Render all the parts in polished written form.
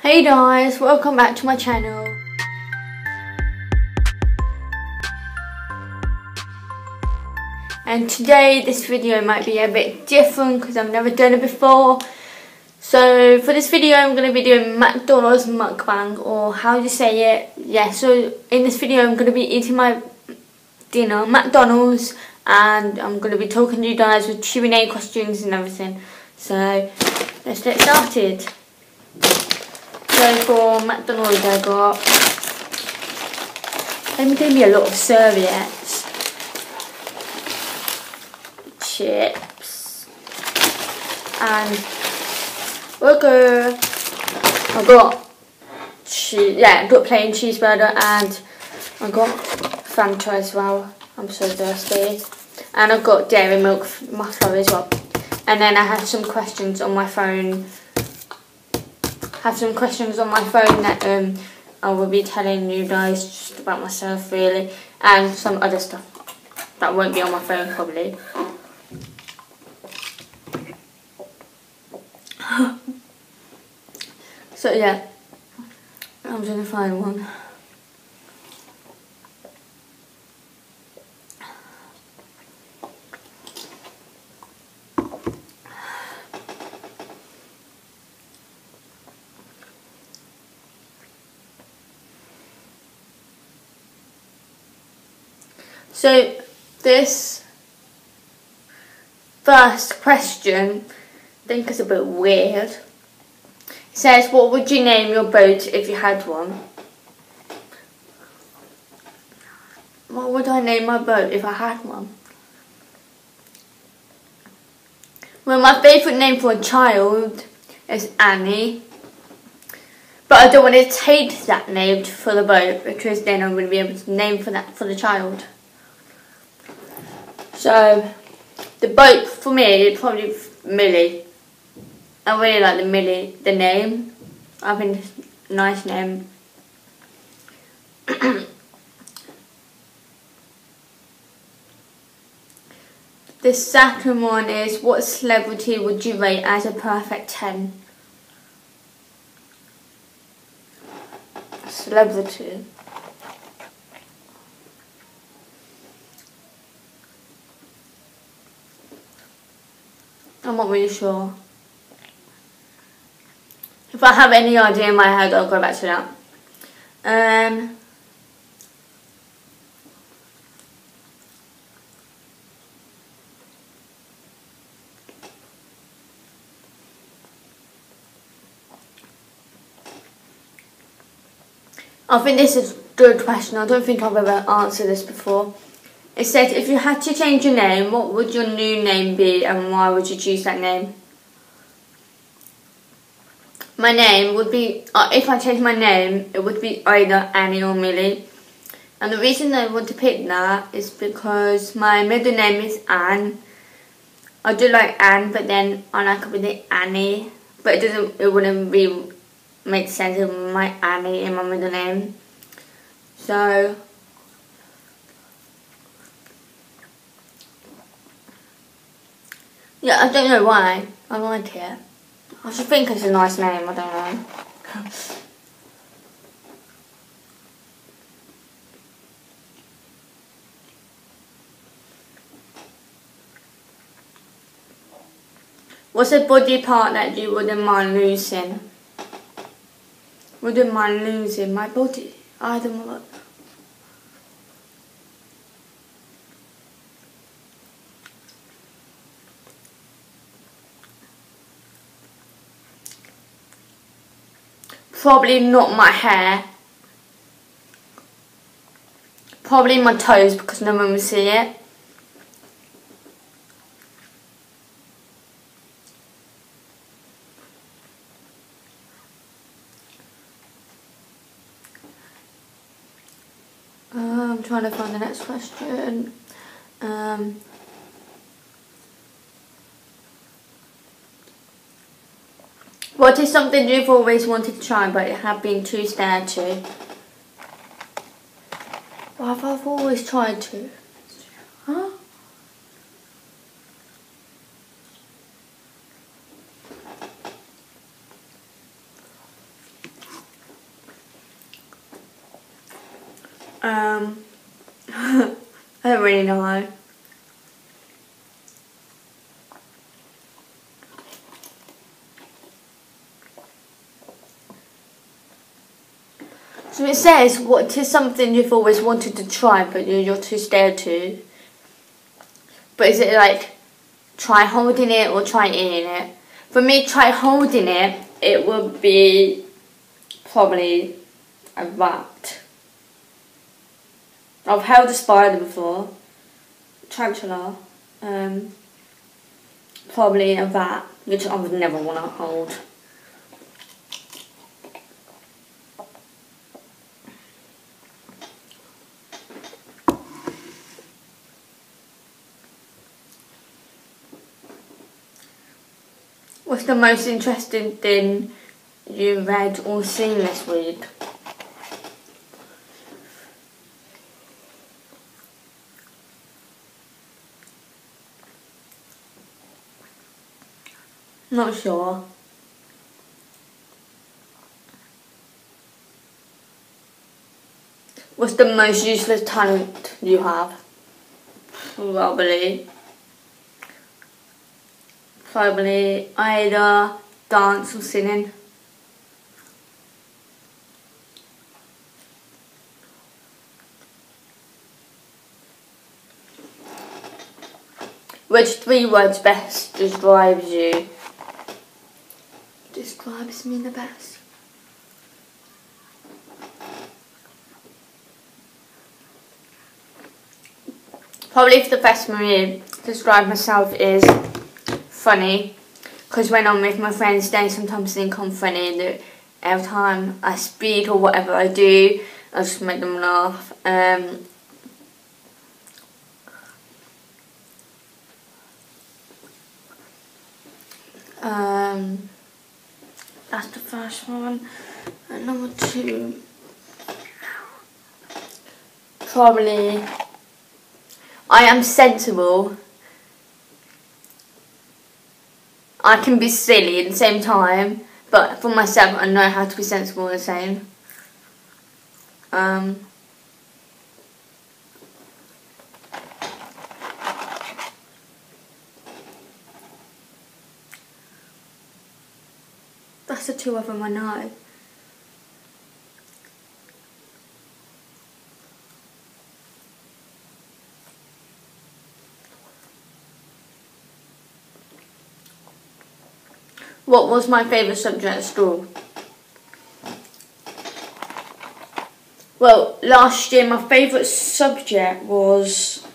Hey guys, welcome back to my channel. And today this video might be a bit different because I've never done it before. So for this video I'm going to be doing McDonald's mukbang, or how do you say it? Yeah, so in this video I'm going to be eating my dinner, McDonald's, and I'm going to be talking to you guys with Q&A questions and everything. So let's get started. So for McDonald's I got, they gave me a lot of serviettes, chips, and burger. I got plain cheeseburger, and I got Fanta as well. I'm so thirsty. And I've got dairy milk muffler as well. And then I have some questions on my phone. That I will be telling you guys just about myself really, and some other stuff that won't be on my phone probably. So yeah, I'm trying to find one. So this first question, I think is a bit weird. It says, what would you name your boat if you had one? What would I name my boat if I had one? Well, my favourite name for a child is Annie. But I don't want to take that name for the boat, because then I'm going to be able to name for that for the child. So, the boat for me is probably Millie. I really like the name. I think it's a nice name. The second one is, what celebrity would you rate as a perfect 10? Celebrity. I'm not really sure. If I have any idea in my head, I'll go back to that. I think this is a good question. I don't think I've ever answered this before. It says, if you had to change your name, what would your new name be, and why would you choose that name? My name would be, if I change my name, it would be either Annie or Millie. And the reason I want to pick that is because my middle name is Anne. I do like Anne, but then I like it with the Annie. But it wouldn't really make sense with my Annie in my middle name. So yeah, I don't know why. I like it. I should think it's a nice name, I don't know. What's a body part that you wouldn't mind losing? Wouldn't mind losing my body. I don't know. Probably not my hair. Probably my toes, because no one will see it. I'm trying to find the next question. What is something you've always wanted to try but you have been too scared to? What have I always tried to? Huh? I don't really know. So it says, what is something you've always wanted to try but you're too scared to? But is it like, try holding it or try eating it? For me, try holding it, it would be probably a rat. I've held a spider before. Tarantula. Probably a rat, which I would never want to hold. What's the most interesting thing you read or seen this week? Not sure. What's the most useless talent you have? Probably either dance or singing. Which 3 words best describes you? Describes me the best. Probably if the best way to describe myself is funny, because when I'm with my friends they sometimes think I'm funny, that every time I speak or whatever I do I just make them laugh. That's the first one. And number 2, probably I am sensible. I can be silly at the same time, but for myself I know how to be sensible at the same. That's the 2 of them I know. What was my favourite subject at school? Well, last year my favourite subject was,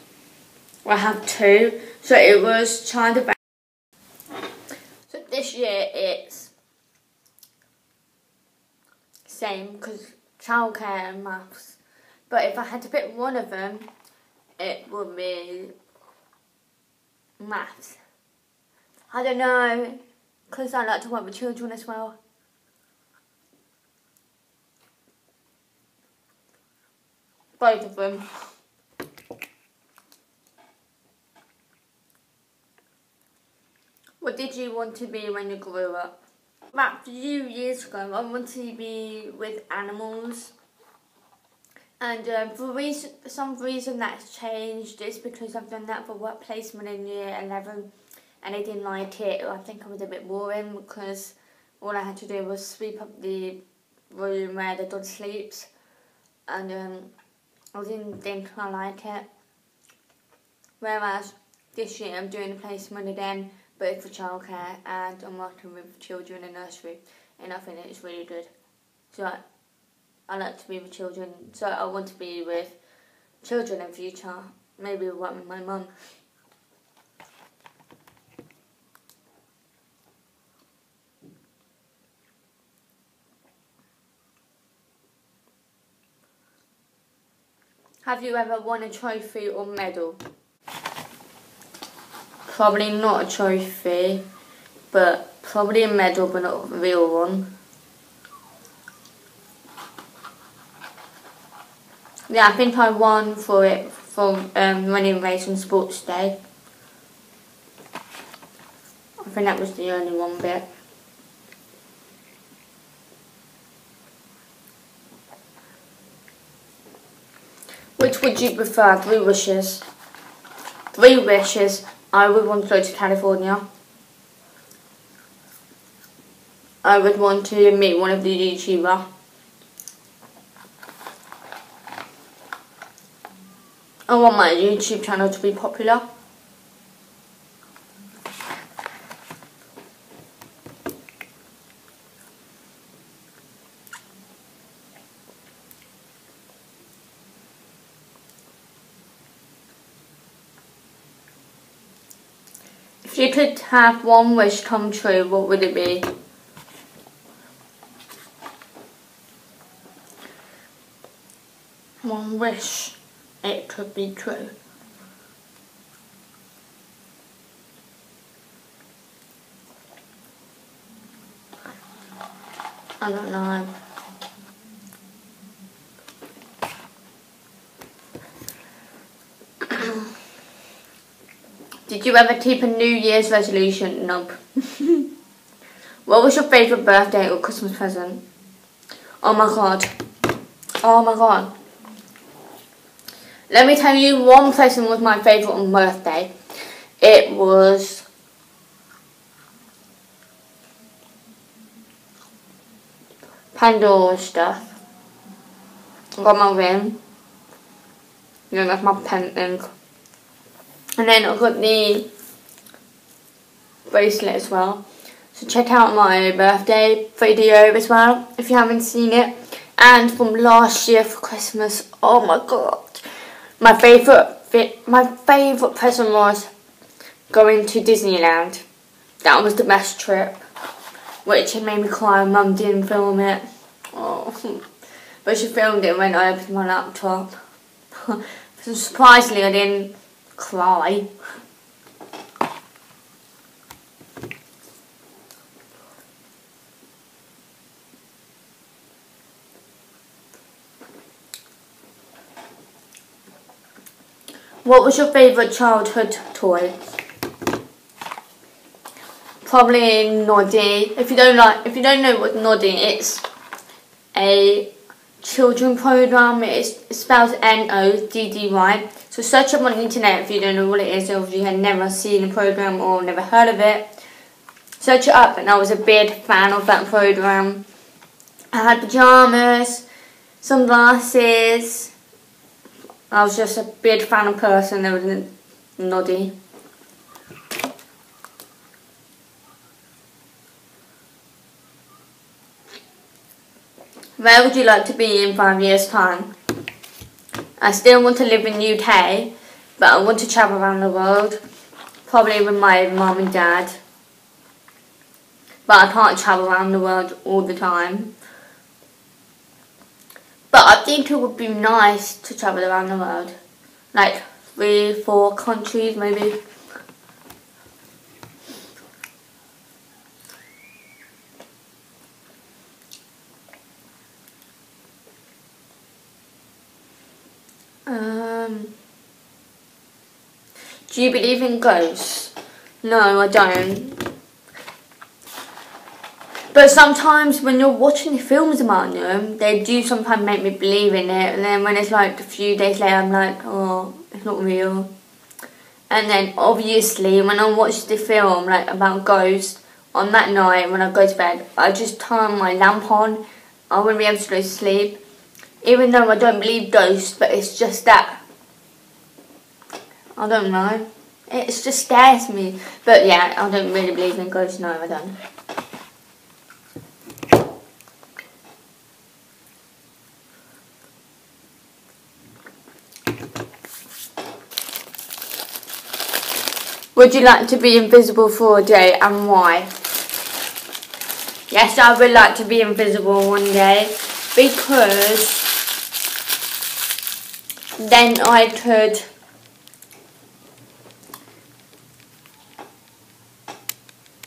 I have 2, so it was child development. So this year it's same, because childcare and maths. But if I had to pick one of them, it would be maths. I don't know, because I like to work with children as well. Both of them. What did you want to be when you grew up? About a few years ago, I wanted to be with animals. And for some reason that's changed. It's because I've done that for work placement in year 11 and I didn't like it. I think I was a bit boring because all I had to do was sweep up the room where the dog sleeps. And I didn't think I like it. Whereas this year I'm doing a placement again, but it's for childcare and I'm working with children in nursery and I think it's really good. So I like to be with children, so I want to be with children in future, maybe work with my mum. Have you ever won a trophy or medal? Probably not a trophy, but probably a medal, but not a real one. Yeah, I think I won for it from running race on sports day. I think that was the only one bit. Which would you prefer? 3 wishes. 3 wishes. I would want to go to California. I would want to meet one of the YouTubers. I want my YouTube channel to be popular. If you could have one wish come true, what would it be? One wish, it could be true. I don't know. Did you ever keep a New Year's resolution? Nope. What was your favourite birthday or Christmas present? Oh my god. Oh my god. Let me tell you, one present was my favourite on birthday. It was Pandora stuff. I got my ring. Yeah, that's my pen. And then I got the bracelet as well. So check out my birthday video as well if you haven't seen it. And from last year for Christmas, oh my god. My favourite present was going to Disneyland. That was the best trip. Which it made me cry. Mum didn't film it. Oh. But she filmed it when I opened my laptop. So surprisingly I didn't cry. What was your favourite childhood toy? Probably Noddy. If you don't know what Noddy is, a children program. It spells Noddy. So search up on the internet if you don't know what it is, or if you had never seen the program or never heard of it. Search it up, and I was a big fan of that program. I had pyjamas, sunglasses. I was just a big fan of person that was Noddy. Where would you like to be in 5 years' time? I still want to live in the UK, but I want to travel around the world. Probably with my mum and dad. But I can't travel around the world all the time. But I think it would be nice to travel around the world. Like 3-4 countries maybe. Do you believe in ghosts? No, I don't. But sometimes when you're watching the films about them, they do sometimes make me believe in it. And then when it's like a few days later, I'm like, oh, it's not real. And then obviously when I watch the film like about ghosts, on that night when I go to bed, I just turn my lamp on. I wouldn't be able to go to sleep. Even though I don't believe ghosts, but it's just that, I don't know. It just scares me. But yeah, I don't really believe in ghosts. No, I don't. Would you like to be invisible for a day, and why? Yes, I would like to be invisible one day, because then I could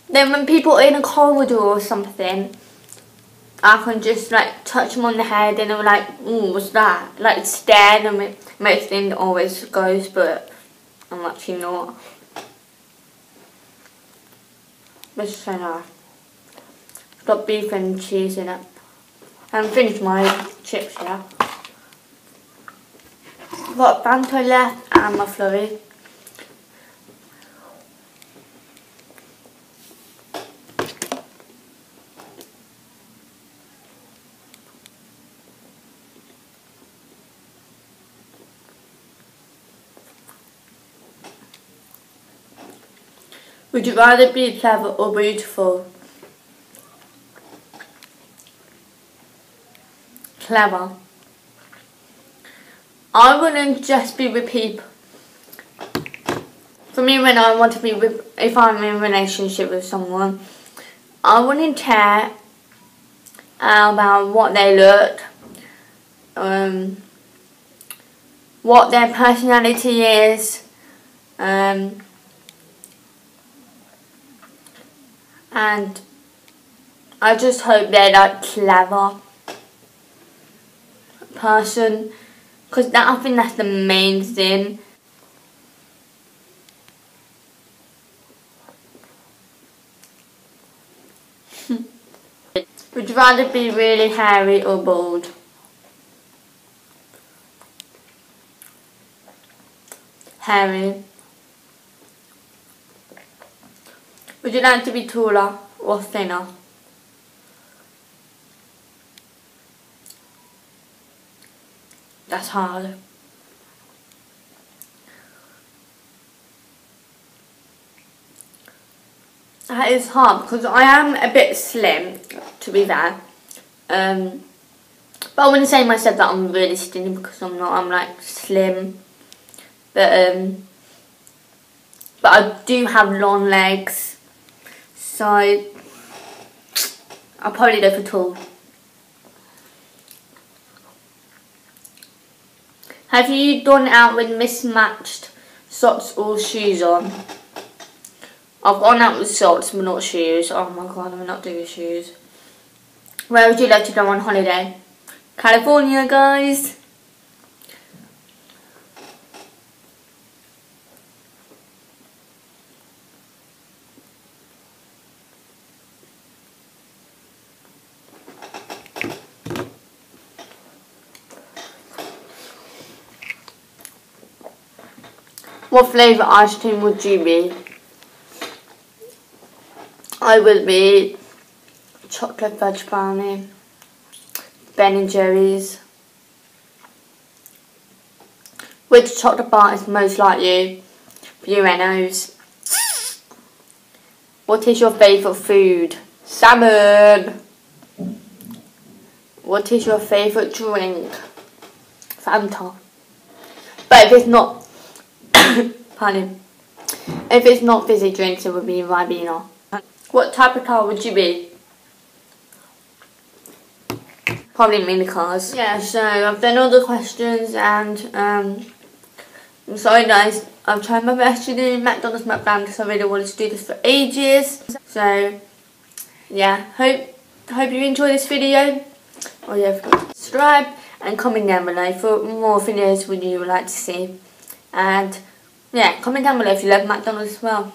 when people are in a corridor or something, I can just like touch them on the head and they're like, ooh, what's that? Like stare them. Most things always goes, but I'm actually not. Let's say that. Got beef and cheese in it. I haven't finished my chips yet. I've got Fanta left and my flurry. Would you rather be clever or beautiful? Clever. I wouldn't just be with people. For me, when I want to be with, if I'm in a relationship with someone, I wouldn't care about what they look, what their personality is, and I just hope they're like clever person, because I think that's the main thing. Would you rather be really hairy or bald? Hairy. Would you like to be taller or thinner? That's hard. That is hard because I am a bit slim, to be fair. But I wouldn't say myself that I'm really skinny because I'm not. I'm like slim. But I do have long legs, so I'll probably go for tall. Have you gone out with mismatched socks or shoes on? I've gone out with socks but not shoes. Oh my god, I'm not doing shoes. Where would you like to go on holiday? California, guys. What flavour ice cream would you be? I would be chocolate fudge brownie, Ben & Jerry's. Which chocolate bar is most like you? Bueno's. What is your favourite food? Salmon. What is your favourite drink? Fanta. But if it's not pardon. If it's not fizzy drinks, it would be Ribena. What type of car would you be? Probably mini cars. Yeah, so I've done all the questions and I'm sorry guys, I've tried my best to do McDonald's mukbang because I really wanted to do this for ages. So yeah, hope you enjoy this video. Oh yeah, subscribe and comment down below for more videos would you would like to see. And yeah, comment down below if you love McDonald's as well.